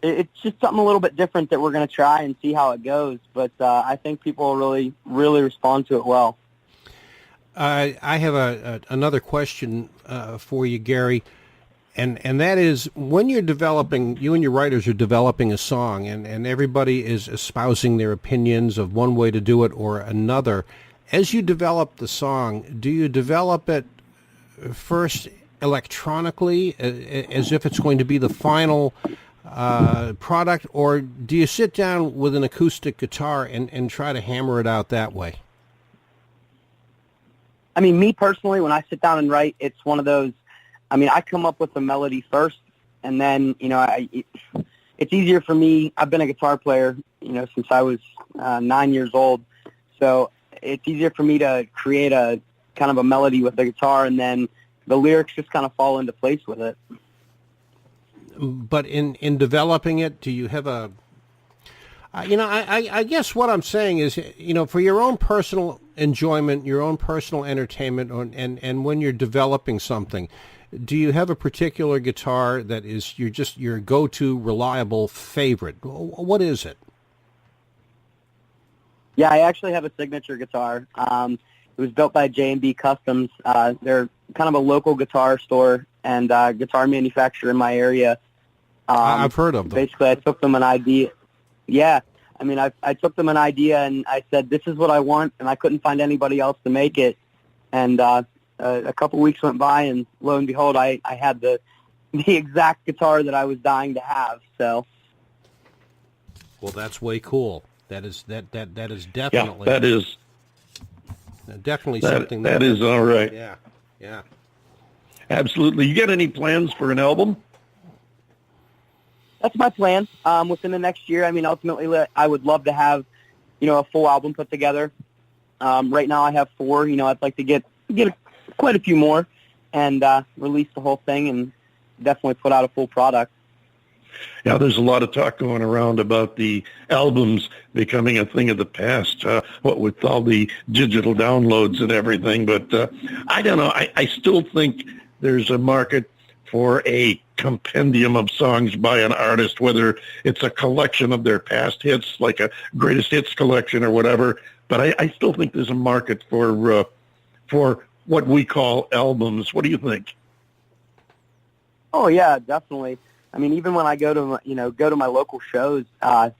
it's just something a little bit different that we're going to try and see how it goes. But I think people will really, really respond to it well. I have another question for you, Garry, and that is, when you're developing, you and your writers are developing a song, and everybody is espousing their opinions of one way to do it or another. As you develop the song, do you develop it first electronically, as if it's going to be the final product, or do you sit down with an acoustic guitar and try to hammer it out that way? I mean, me personally, when I sit down and write, it's one of those, I mean, I come up with the melody first, and then, you know, it's easier for me. I've been a guitar player, you know, since I was 9 years old, so it's easier for me to create a kind of a melody with the guitar, and then the lyrics just kind of fall into place with it. But in developing it, do you have a, you know, I guess what I'm saying is, you know, for your own personal enjoyment, your own personal entertainment, and when you're developing something, do you have a particular guitar that is your go-to reliable favorite? What is it? Yeah, I actually have a signature guitar. It was built by J&B Customs. They're kind of a local guitar store and guitar manufacturer in my area. I've heard of them. Basically, I took them an idea. Yeah, I mean, I took them an idea, and I said, this is what I want, and I couldn't find anybody else to make it. And a couple weeks went by, and lo and behold, I had the exact guitar that I was dying to have. So, well, that's way cool. That is definitely, yeah, that is definitely something that is all right. Yeah, absolutely. You got any plans for an album? That's my plan. Within the next year, I mean, ultimately, I would love to have, you know, a full album put together. Right now, I have 4. You know, I'd like to get quite a few more and release the whole thing and definitely put out a full product. Yeah, there's a lot of talk going around about the albums becoming a thing of the past, what with all the digital downloads and everything. But I don't know. I still think there's a market for a compendium of songs by an artist, whether it's a collection of their past hits, like a greatest hits collection or whatever. But I still think there's a market for what we call albums. What do you think? Oh yeah, definitely. I mean, even when I go to my local shows, I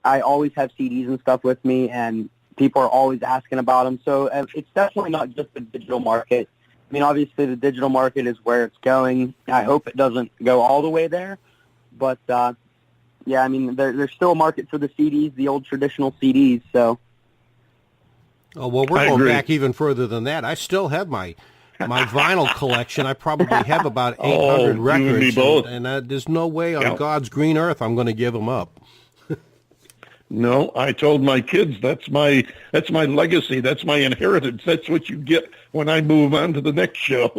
always have CDs and stuff with me, and people are always asking about them. So it's definitely not just the digital market. I mean, obviously the digital market is where it's going. I hope it doesn't go all the way there, but yeah, I mean, there's still a market for the CDs, the old traditional CDs. So. Oh well, we're going back even further than that. I still have my vinyl collection. I probably have about 800 records, you and me both. And there's no way on God's green earth I'm going to give them up. No, I told my kids that's my legacy. That's my inheritance. That's what you get when I move on to the next show.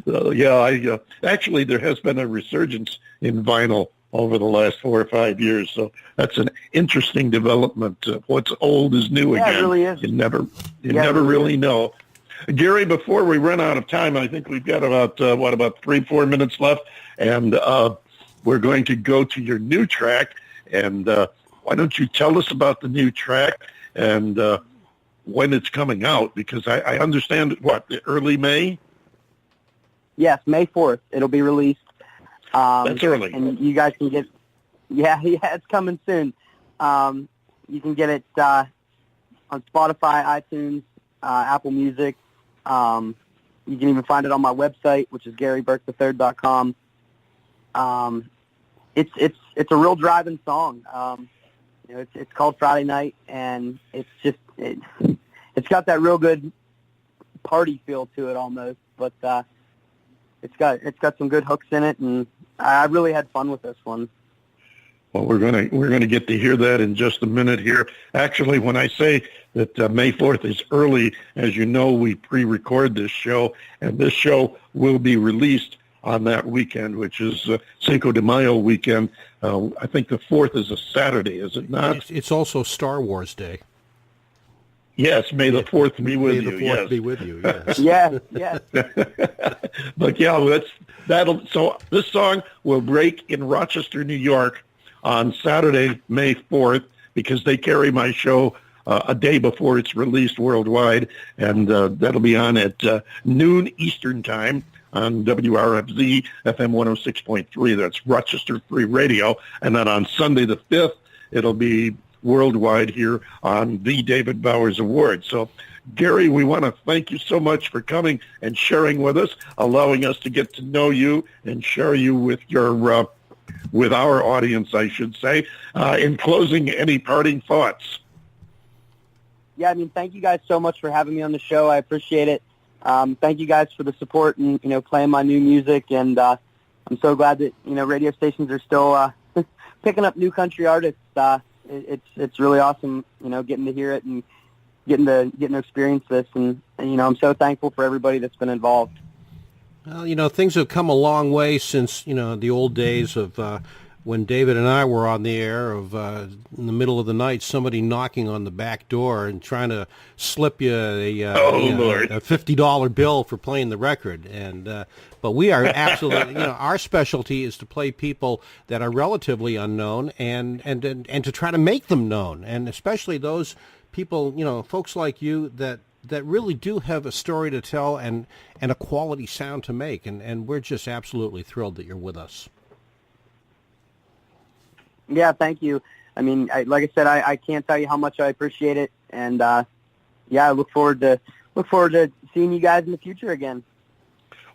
So, yeah, actually there has been a resurgence in vinyl over the last 4 or 5 years. So that's an interesting development. What's old is new again. Yeah, it really is. You never really know. Garry, before we run out of time, I think we've got about 3-4 minutes left, and we're going to go to your new track. And why don't you tell us about the new track and when it's coming out? Because I understand, early May? Yes, May 4th. It'll be released. That's early. And you guys can get, yeah, it's coming soon. You can get it on Spotify, iTunes, Apple Music. You can even find it on my website, which is GarryBurk3.com. It's a real driving song. You know, it's called Friday Night, and it's got that real good party feel to it almost. But it's got some good hooks in it, and I really had fun with this one. Well, we're gonna get to hear that in just a minute here. Actually, when I say that May 4th is early, as you know, we pre-record this show, and this show will be released on that weekend, which is Cinco de Mayo weekend. I think the 4th is a Saturday, is it not? It's also Star Wars Day. Yes, may the 4th be with you. May the 4th be with you, yes. Yes. But yeah, so this song will break in Rochester, New York on Saturday, May 4th, because they carry my show a day before it's released worldwide, and that'll be on at noon Eastern Time on WRFZ FM 106.3. That's Rochester Free Radio. And then on Sunday the 5th, it'll be worldwide here on the David Bowers Awards. So, Garry, we want to thank you so much for coming and sharing with us, allowing us to get to know you and share you with your with our audience, I should say. In closing, any parting thoughts? Yeah, I mean, thank you guys so much for having me on the show. I appreciate it. Thank you guys for the support and, playing my new music. And I'm so glad that, radio stations are still picking up new country artists. It's really awesome, getting to hear it and getting to experience this. And I'm so thankful for everybody that's been involved. Well, things have come a long way since, the old days of when David and I were on the air of in the middle of the night, somebody knocking on the back door and trying to slip you a $50 bill for playing the record. And but we are absolutely, our specialty is to play people that are relatively unknown and to try to make them known, and especially those people, folks like you that really do have a story to tell and a quality sound to make, and we're just absolutely thrilled that you're with us. Yeah, thank you. I mean, like I said, I can't tell you how much I appreciate it, and I look forward to seeing you guys in the future again.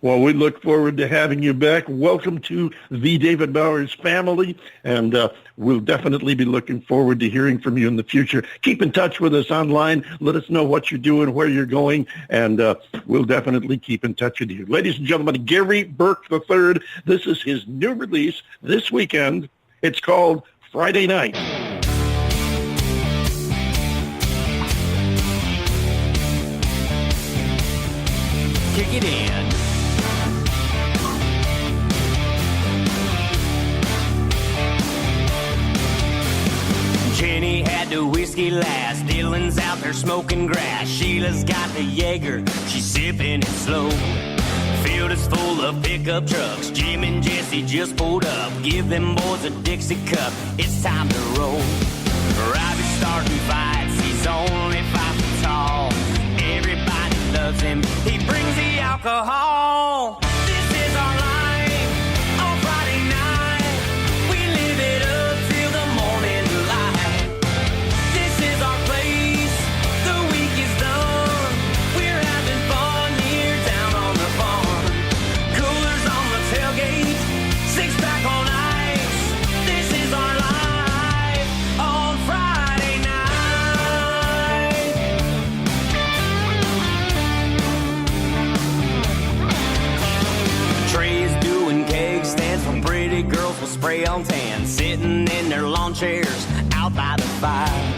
Well, we look forward to having you back. Welcome to the David Bowers family, and we'll definitely be looking forward to hearing from you in the future. Keep in touch with us online. Let us know what you're doing, where you're going, and we'll definitely keep in touch with you. Ladies and gentlemen, Garry Burk III, this is his new release this weekend. It's called Friday Night. Kick it in. Jenny had the whiskey last. Dylan's out there smoking grass. Sheila's got the Jaeger. She's sipping it slow. Field is full of pickup trucks. Jim and Jesse just pulled up. Give them boys a Dixie cup. It's time to roll. Robbie's starting fights. He's only 5 feet tall. Everybody loves him. He brings the alcohol. This is our life on Friday night. We live it up till the morning light. This is our place. The week is done. We're having fun here down on the farm. Coolers on the tailgate. 6-pack on ice. This is our life on Friday night. Trey's doing keg stands for pretty girls with spray on tan, sitting in their lawn chairs out by the fire.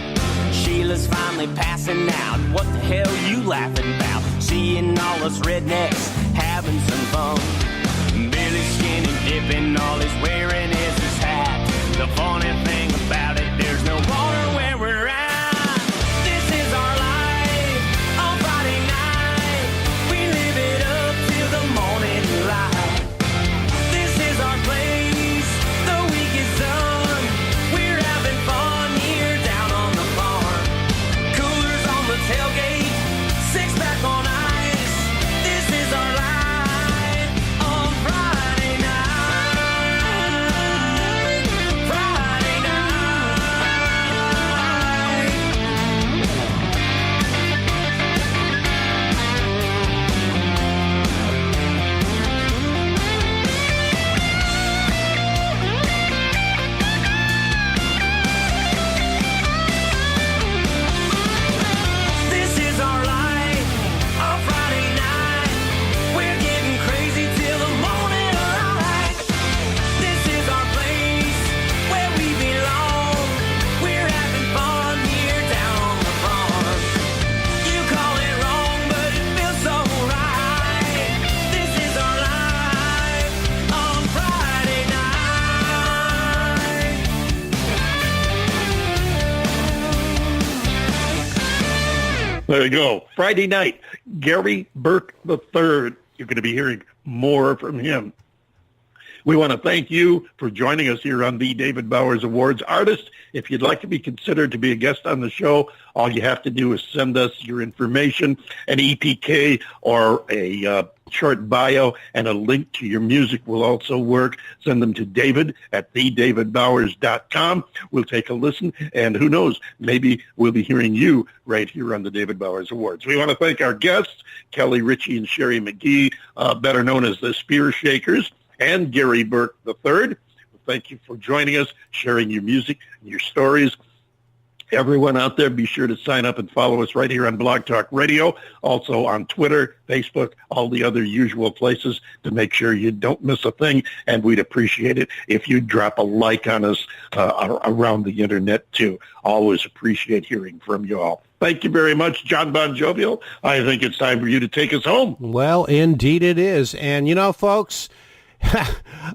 Sheila's finally passing out. What the hell you laughing about? Seeing all us rednecks having some fun. Billy's skinny dipping, all he's wearing is his hat. The funny thing about it, there's no water where we're at. This is our life on Friday night. We live it up till the morning light. This is our place. The week is done. We're having fun here down on the farm. Coolers on the tailgate. 6-pack on ice. This is our life on Friday night. There you go. Friday night, Garry Burk III. You're going to be hearing more from him. We want to thank you for joining us here on the David Bowers Awards. Artists, if you'd like to be considered to be a guest on the show, all you have to do is send us your information, an EPK or a short bio, and a link to your music will also work. Send them to David at TheDavidBowers.com. We'll take a listen, and who knows, maybe we'll be hearing you right here on the David Bowers Awards. We want to thank our guests, Kelly, Richey, and Sherry McGee, better known as the Spear Shakers, and Garry Burk III. Thank you for joining us, sharing your music and your stories. Everyone out there, be sure to sign up and follow us right here on Blog Talk Radio, also on Twitter, Facebook, all the other usual places to make sure you don't miss a thing, and we'd appreciate it if you drop a like on us around the Internet, too. Always appreciate hearing from you all. Thank you very much, John Bon Jovial. I think it's time for you to take us home. Well, indeed it is. And, you know, folks,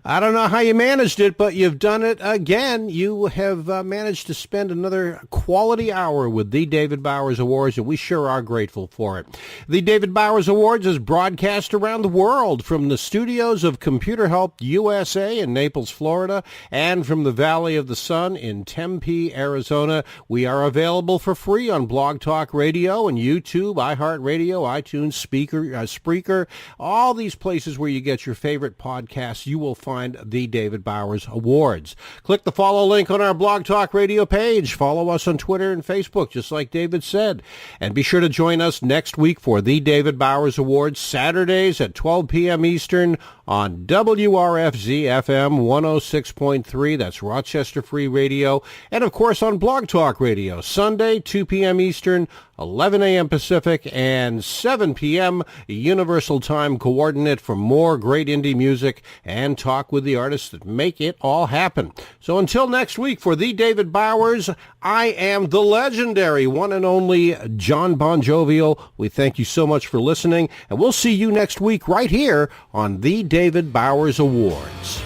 I don't know how you managed it, but you've done it again. You have managed to spend another quality hour with the David Bowers Awards, and we sure are grateful for it. The David Bowers Awards is broadcast around the world from the studios of Computer Help USA in Naples, Florida, and from the Valley of the Sun in Tempe, Arizona. We are available for free on Blog Talk Radio and YouTube, iHeartRadio, iTunes, Spreaker, all these places where you get your favorite podcasts. You will find the David Bowers Awards. Click the follow link on our Blog Talk Radio page. Follow us on Twitter and Facebook, just like David said. And be sure to join us next week for the David Bowers Awards, Saturdays at 12 p.m. Eastern on WRFZ-FM 106.3. That's Rochester Free Radio. And, of course, on Blog Talk Radio, Sunday, 2 p.m. Eastern, 11 a.m. Pacific, and 7 p.m. Universal Time Coordinate for more great indie music and talk with the artists that make it all happen. So until next week, for the David Bowers, I am the legendary one and only John Bon Jovial. We thank you so much for listening, and we'll see you next week right here on the David Bowers Awards.